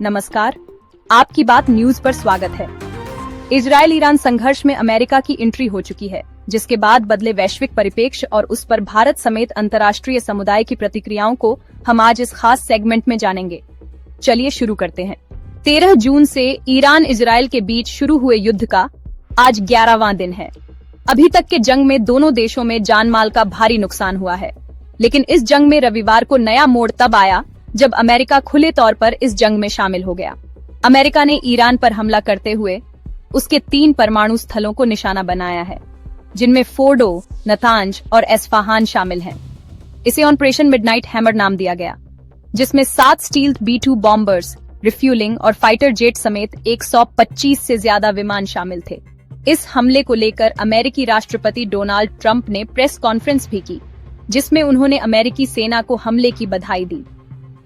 नमस्कार, आपकी बात न्यूज पर स्वागत है। इजरायल ईरान संघर्ष में अमेरिका की एंट्री हो चुकी है, जिसके बाद बदले वैश्विक परिप्रेक्ष्य और उस पर भारत समेत अंतर्राष्ट्रीय समुदाय की प्रतिक्रियाओं को हम आज इस खास सेगमेंट में जानेंगे। चलिए शुरू करते हैं। 13 जून से ईरान इजरायल के बीच शुरू हुए युद्ध का आज 11वां दिन है। अभी तक के जंग में दोनों देशों में जान माल का भारी नुकसान हुआ है, लेकिन इस जंग में रविवार को नया मोड़ तब आया जब अमेरिका खुले तौर पर इस जंग में शामिल हो गया। अमेरिका ने ईरान पर हमला करते हुए उसके 3 परमाणु स्थलों को निशाना बनाया है, जिनमें फोर्डो, नतांज और एस्फहान शामिल हैं। इसे ऑपरेशन मिडनाइट हैमर नाम दिया गया, जिसमें 7 स्टील्थ B-2 बॉम्बर्स, रिफ्यूलिंग और फाइटर जेट समेत 125 से ज्यादा विमान शामिल थे। इस हमले को लेकर अमेरिकी राष्ट्रपति डोनाल्ड ट्रंप ने प्रेस कॉन्फ्रेंस भी की, जिसमें उन्होंने अमेरिकी सेना को हमले की बधाई दी।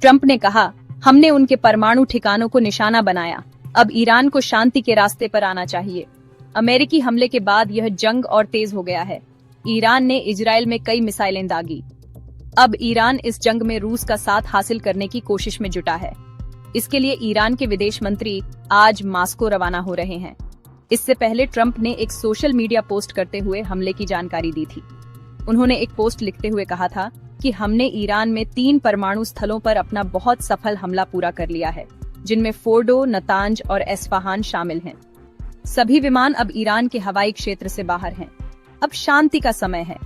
ट्रंप ने कहा, हमने उनके परमाणु ठिकानों को निशाना बनाया, अब ईरान को शांति के रास्ते पर आना चाहिए। अमेरिकी हमले के बाद यह जंग और तेज हो गया है। ईरान ने इजरायल में कई मिसाइलें दागी। अब ईरान इस जंग में रूस का साथ हासिल करने की कोशिश में जुटा है। इसके लिए ईरान के विदेश मंत्री आज मास्को रवाना हो रहे हैं। इससे पहले ट्रंप ने एक सोशल मीडिया पोस्ट करते हुए हमले की जानकारी दी थी। उन्होंने एक पोस्ट लिखते हुए कहा था कि हमने ईरान में 3 परमाणु स्थलों पर अपना बहुत सफल हमला पूरा कर लिया है, जिनमें फोर्डो, नतांज और एस्फहान शामिल हैं। सभी विमान अब ईरान के हवाई क्षेत्र से बाहर हैं। अब शांति का समय है।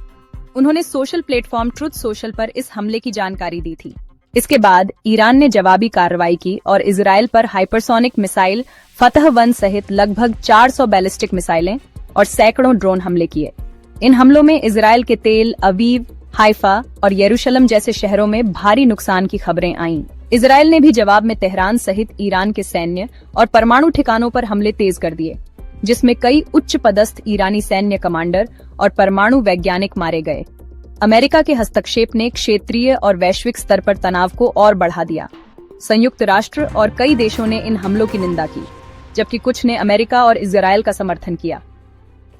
उन्होंने सोशल प्लेटफॉर्म ट्रुथ सोशल पर इस हमले की जानकारी दी थी। इसके बाद ईरान ने जवाबी कार्रवाई की और इजरायल पर हाइपरसोनिक मिसाइल फतह-1 सहित लगभग 400 बैलिस्टिक मिसाइलें और सैकड़ों ड्रोन हमले किए। इन हमलों में इजरायल के तेल अवीव, हाइफा और यरूशलेम जैसे शहरों में भारी नुकसान की खबरें आईं। इजरायल ने भी जवाब में तेहरान सहित ईरान के सैन्य और परमाणु ठिकानों पर हमले तेज कर दिए, जिसमें कई उच्च पदस्थ ईरानी सैन्य कमांडर और परमाणु वैज्ञानिक मारे गए। अमेरिका के हस्तक्षेप ने क्षेत्रीय और वैश्विक स्तर पर तनाव को और बढ़ा दिया। संयुक्त राष्ट्र और कई देशों ने इन हमलों की निंदा की, जबकि कुछ ने अमेरिका और इजरायल का समर्थन किया।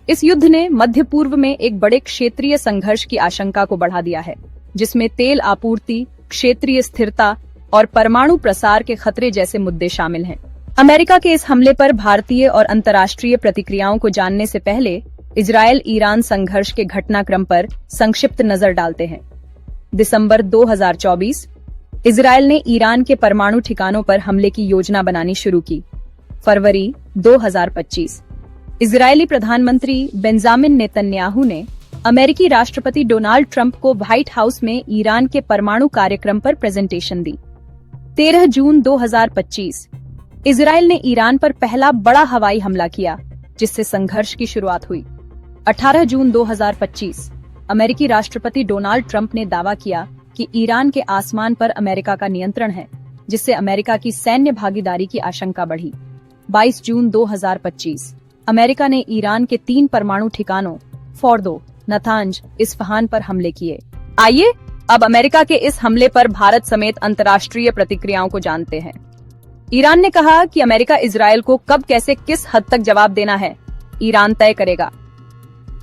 इस युद्ध ने मध्य पूर्व में एक बड़े क्षेत्रीय संघर्ष की आशंका को बढ़ा दिया है, जिसमें तेल आपूर्ति, क्षेत्रीय स्थिरता और परमाणु प्रसार के खतरे जैसे मुद्दे शामिल हैं। अमेरिका के इस हमले पर भारतीय और अंतर्राष्ट्रीय प्रतिक्रियाओं को जानने से पहले इजरायल ईरान संघर्ष के घटनाक्रम पर संक्षिप्त नजर डालते हैं। दिसंबर 2024, इजरायल ने ईरान के परमाणु ठिकानों पर हमले की योजना बनानी शुरू की। फरवरी 2025, इजरायली प्रधानमंत्री बेंजामिन नेतन्याहू ने अमेरिकी राष्ट्रपति डोनाल्ड ट्रंप को व्हाइट हाउस में ईरान के परमाणु कार्यक्रम पर प्रेजेंटेशन दी। 13 जून 2025, इजरायल ने ईरान पर पहला बड़ा हवाई हमला किया, जिससे संघर्ष की शुरुआत हुई। 18 जून 2025, अमेरिकी राष्ट्रपति डोनाल्ड ट्रंप ने दावा किया कि ईरान के आसमान पर अमेरिका का नियंत्रण है, जिससे अमेरिका की सैन्य भागीदारी की आशंका बढ़ी। 22 जून 2025, अमेरिका ने ईरान के 3 परमाणु ठिकानों फोर्डो, नतांज, इस्फहान पर हमले किए। आइए अब अमेरिका के इस हमले पर भारत समेत अंतर्राष्ट्रीय प्रतिक्रियाओं को जानते हैं। ईरान ने कहा कि अमेरिका इजरायल को कब, कैसे, किस हद तक जवाब देना है, ईरान तय करेगा।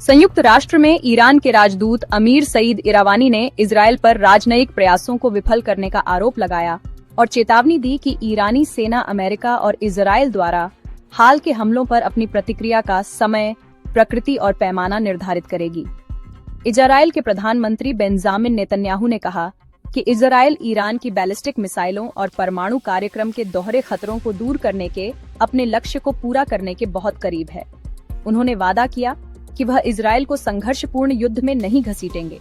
संयुक्त राष्ट्र में ईरान के राजदूत अमीर सईद इरावानी ने इजरायल पर राजनयिक प्रयासों को विफल करने का आरोप लगाया और चेतावनी दी कि ईरानी सेना अमेरिका और इजरायल द्वारा हाल के हमलों पर अपनी प्रतिक्रिया का समय, प्रकृति और पैमाना निर्धारित करेगी। इजरायल के प्रधानमंत्री बेंजामिन नेतन्याहू ने कहा कि इजरायल ईरान की बैलिस्टिक मिसाइलों और परमाणु कार्यक्रम के दोहरे खतरों को दूर करने के अपने लक्ष्य को पूरा करने के बहुत करीब है। उन्होंने वादा किया कि वह इजरायल को संघर्षपूर्ण युद्ध में नहीं घसीटेंगे,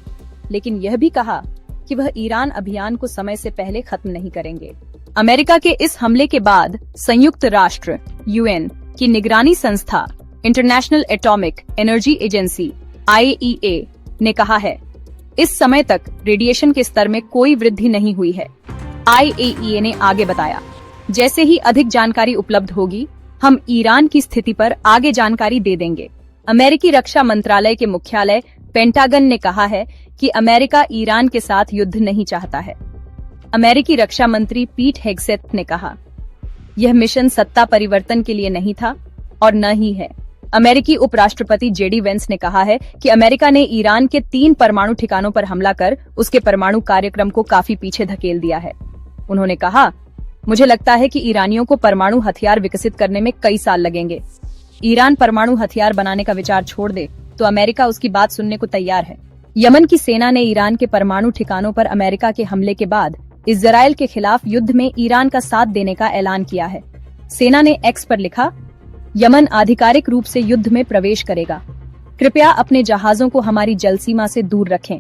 लेकिन यह भी कहा कि वह ईरान अभियान को समय से पहले खत्म नहीं करेंगे। अमेरिका के इस हमले के बाद संयुक्त राष्ट्र UN की निगरानी संस्था international atomic energy agency IAEA ने कहा है, इस समय तक रेडिएशन के स्तर में कोई वृद्धि नहीं हुई है। IAEA ने आगे बताया, जैसे ही अधिक जानकारी उपलब्ध होगी, हम ईरान की स्थिति पर आगे जानकारी दे देंगे। अमेरिकी रक्षा मंत्रालय के मुख्यालय पेंटागन ने कहा है कि अमेरिका ईरान के साथ युद्ध नहीं चाहता है। अमेरिकी रक्षा मंत्री पीट हेगसेथ ने कहा, यह मिशन सत्ता परिवर्तन के लिए नहीं था और न ही है। अमेरिकी उपराष्ट्रपति JD वेंस ने कहा है कि अमेरिका ने ईरान के 3 परमाणु ठिकानों पर हमला कर उसके परमाणु कार्यक्रम को काफी पीछे धकेल दिया है। उन्होंने कहा, मुझे लगता है कि ईरानियों को परमाणु हथियार विकसित करने में कई साल लगेंगे। ईरान परमाणु हथियार बनाने का विचार छोड़ दे तो अमेरिका उसकी बात सुनने को तैयार है। यमन की सेना ने ईरान के परमाणु ठिकानों पर अमेरिका के हमले के बाद इजराइल के खिलाफ युद्ध में ईरान का साथ देने का ऐलान किया है। सेना ने एक्स पर लिखा, यमन आधिकारिक रूप से युद्ध में प्रवेश करेगा। कृपया अपने जहाजों को हमारी जल सीमा से दूर रखें।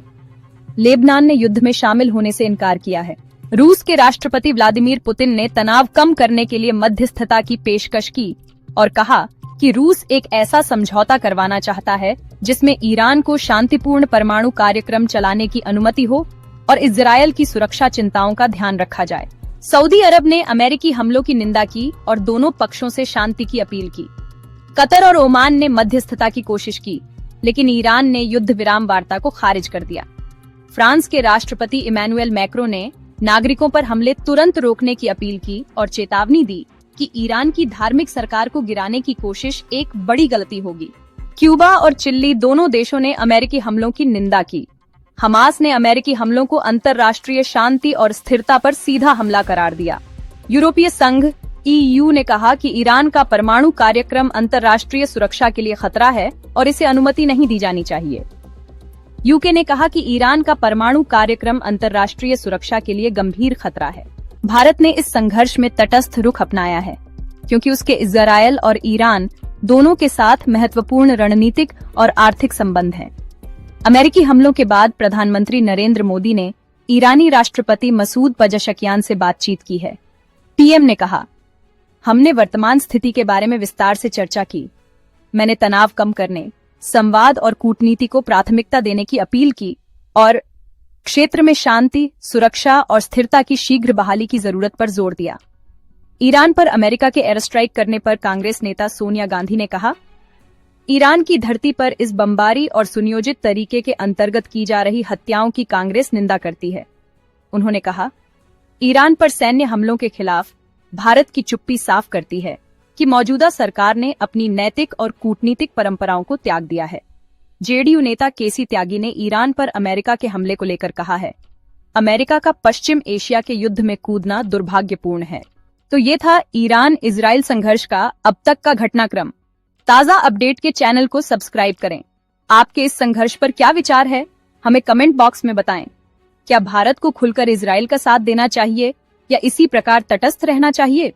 लेबनान ने युद्ध में शामिल होने से इनकार किया है। रूस के राष्ट्रपति व्लादिमीर पुतिन ने तनाव कम करने के लिए मध्यस्थता की पेशकश की और कहा कि रूस एक ऐसा समझौता करवाना चाहता है जिसमें ईरान को शांतिपूर्ण परमाणु कार्यक्रम चलाने की अनुमति हो और इजरायल की सुरक्षा चिंताओं का ध्यान रखा जाए। सऊदी अरब ने अमेरिकी हमलों की निंदा की और दोनों पक्षों से शांति की अपील की। कतर और ओमान ने मध्यस्थता की कोशिश की, लेकिन ईरान ने युद्ध विराम वार्ता को खारिज कर दिया। फ्रांस के राष्ट्रपति इमैनुएल मैक्रों ने नागरिकों पर हमले तुरंत रोकने की अपील की और चेतावनी दी कि ईरान की धार्मिक सरकार को गिराने की कोशिश एक बड़ी गलती होगी। क्यूबा और चिली दोनों देशों ने अमेरिकी हमलों की निंदा की। हमास ने अमेरिकी हमलों को अंतर्राष्ट्रीय शांति और स्थिरता पर सीधा हमला करार दिया। यूरोपीय संघ EU ने कहा कि ईरान का परमाणु कार्यक्रम अंतर्राष्ट्रीय सुरक्षा के लिए खतरा है और इसे अनुमति नहीं दी जानी चाहिए। यूके ने कहा कि ईरान का परमाणु कार्यक्रम अंतर्राष्ट्रीय सुरक्षा के लिए गंभीर खतरा है। भारत ने इस संघर्ष में तटस्थ रुख अपनाया है, क्योंकि उसके इजरायल और ईरान दोनों के साथ महत्वपूर्ण रणनीतिक और आर्थिक संबंध हैं। अमेरिकी हमलों के बाद प्रधानमंत्री नरेंद्र मोदी ने ईरानी राष्ट्रपति मसूद पजशकियान से बातचीत की है। पीएम ने कहा, हमने वर्तमान स्थिति के बारे में विस्तार से चर्चा की। मैंने तनाव कम करने, संवाद और कूटनीति को प्राथमिकता देने की अपील की और क्षेत्र में शांति, सुरक्षा और स्थिरता की शीघ्र बहाली की जरूरत पर जोर दिया। ईरान पर अमेरिका के एयर स्ट्राइक करने पर कांग्रेस नेता सोनिया गांधी ने कहा, ईरान की धरती पर इस बमबारी और सुनियोजित तरीके के अंतर्गत की जा रही हत्याओं की कांग्रेस निंदा करती है। उन्होंने कहा, ईरान पर सैन्य हमलों के खिलाफ भारत की चुप्पी साफ करती है कि मौजूदा सरकार ने अपनी नैतिक और कूटनीतिक परंपराओं को त्याग दिया है। जेडीयू नेता केसी त्यागी ने ईरान पर अमेरिका के हमले को लेकर कहा है, अमेरिका का पश्चिम एशिया के युद्ध में कूदना दुर्भाग्यपूर्ण है। तो ये था ईरान इजराइल संघर्ष का अब तक का घटनाक्रम। ताजा अपडेट के चैनल को सब्सक्राइब करें। आपके इस संघर्ष पर क्या विचार है, हमें कमेंट बॉक्स में बताएं। क्या भारत को खुलकर इजराइल का साथ देना चाहिए या इसी प्रकार तटस्थ रहना चाहिए?